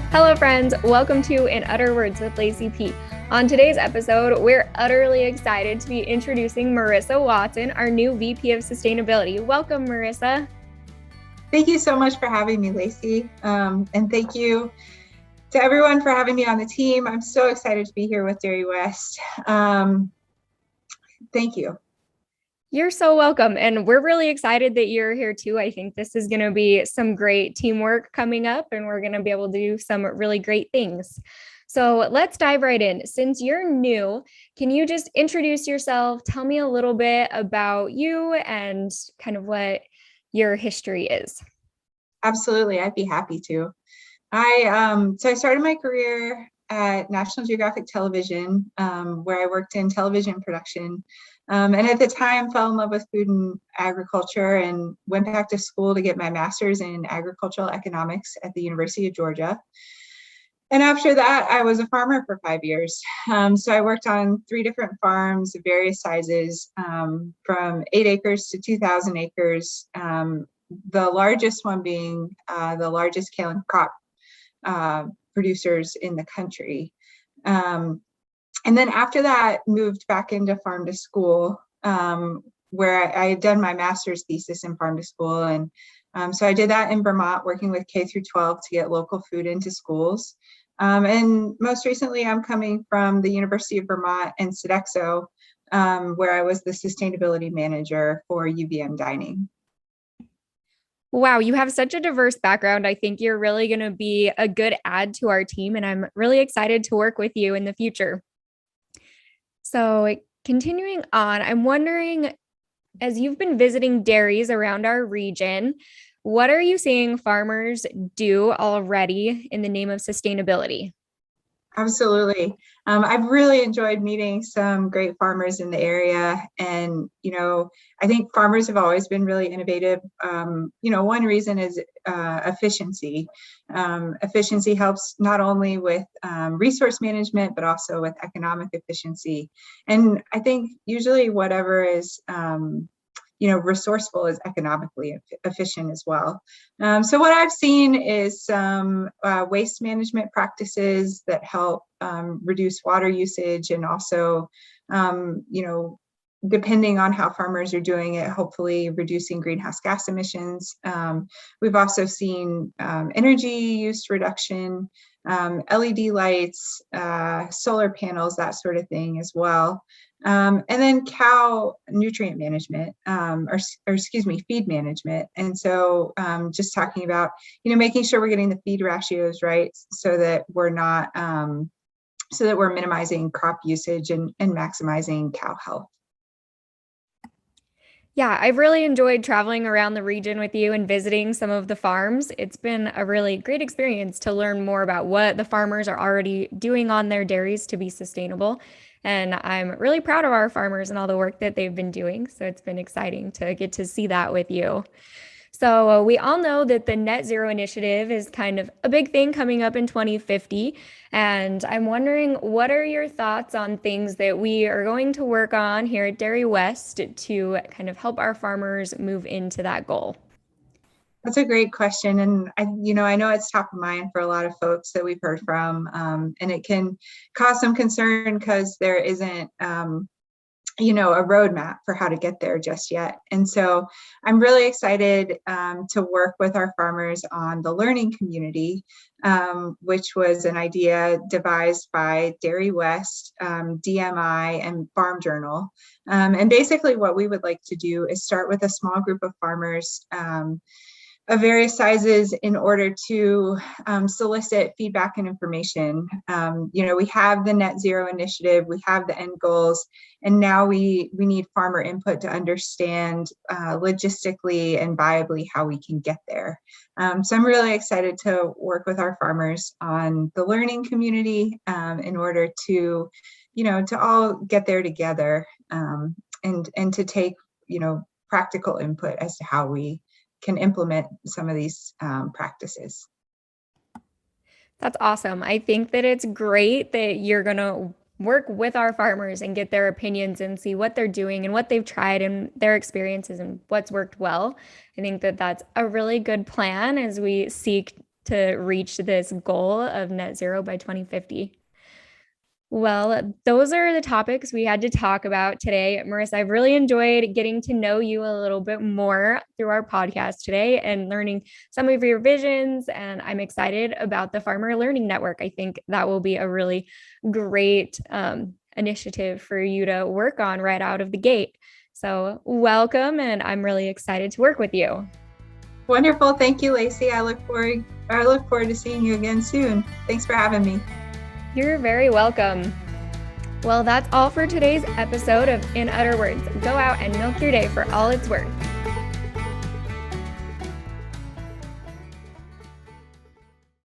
Hello, friends. Welcome to In Udder Words with Lacey P. On today's episode, we're utterly excited to be introducing Marissa Watson, our new VP of Sustainability. Welcome, Marissa. Thank you so much for having me, Lacey. And thank you to everyone for having me on the team. I'm so excited to be here with Dairy West. Thank you. You're so welcome. And we're really excited that you're here too. I think this is going to be some great teamwork coming up, and we're going to be able to do some really great things. So let's dive right in. Since you're new, can you just introduce yourself? Tell me a little bit about you and kind of what your history is. Absolutely, I'd be happy to. So I started my career at National Geographic Television, where I worked in television production. And at the time, fell in love with food and agriculture and went back to school to get my master's in agricultural economics at the University of Georgia. And after that, I was a farmer for 5 years. So I worked on 3 different farms of various sizes, from 8 acres to 2,000 acres. The largest one being the largest kale and crop producers in the country. And then after that, moved back into farm to school, where I had done my master's thesis in farm to school. And so I did that in Vermont, working with K through 12 to get local food into schools. And most recently, I'm coming from the University of Vermont and Sodexo, where I was the sustainability manager for UVM dining. Wow, you have such a diverse background. I think you're really going to be a good add to our team, and I'm really excited to work with you in the future. So, continuing on, I'm wondering, as you've been visiting dairies around our region, what are you seeing farmers do already in the name of sustainability? Absolutely. I've really enjoyed meeting some great farmers in the area. And, I think farmers have always been really innovative. One reason is efficiency. Efficiency helps not only with resource management, but also with economic efficiency. And I think usually whatever is resourceful is economically efficient as well. So what I've seen is some waste management practices that help reduce water usage, and also, depending on how farmers are doing it, hopefully reducing greenhouse gas emissions. We've also seen energy use reduction, LED lights, solar panels, that sort of thing as well. And then cow nutrient management, feed management. And so just talking about, making sure we're getting the feed ratios right, so that we're not, so that we're minimizing crop usage and maximizing cow health. Yeah, I've really enjoyed traveling around the region with you and visiting some of the farms. It's been a really great experience to learn more about what the farmers are already doing on their dairies to be sustainable. And I'm really proud of our farmers and all the work that they've been doing. So it's been exciting to get to see that with you. So we all know that the net zero initiative is kind of a big thing coming up in 2050. And I'm wondering, what are your thoughts on things that we are going to work on here at Dairy West to kind of help our farmers move into that goal? That's a great question. And I know it's top of mind for a lot of folks that we've heard from, and it can cause some concern because there isn't, a roadmap for how to get there just yet. And so I'm really excited to work with our farmers on the learning community, which was an idea devised by Dairy West, DMI, and Farm Journal. And basically what we would like to do is start with a small group of farmers of various sizes in order to solicit feedback and information. We have the net zero initiative, we have the end goals, and now we need farmer input to understand logistically and viably how we can get there. So I'm really excited to work with our farmers on the learning community in order to all get there together, and to take, practical input as to how we can implement some of these practices. That's awesome. I think that it's great that you're going to work with our farmers and get their opinions and see what they're doing and what they've tried and their experiences and what's worked well. I think that that's a really good plan as we seek to reach this goal of net zero by 2050. Well, those are the topics we had to talk about today. Marissa, I've really enjoyed getting to know you a little bit more through our podcast today and learning some of your visions. And I'm excited about the Farmer Learning Network. I think that will be a really great initiative for you to work on right out of the gate. So welcome, and I'm really excited to work with you. Wonderful. Thank you, Lacey. I look forward to seeing you again soon. Thanks for having me. You're very welcome. Well, that's all for today's episode of In Udder Words. Go out and milk your day for all it's worth.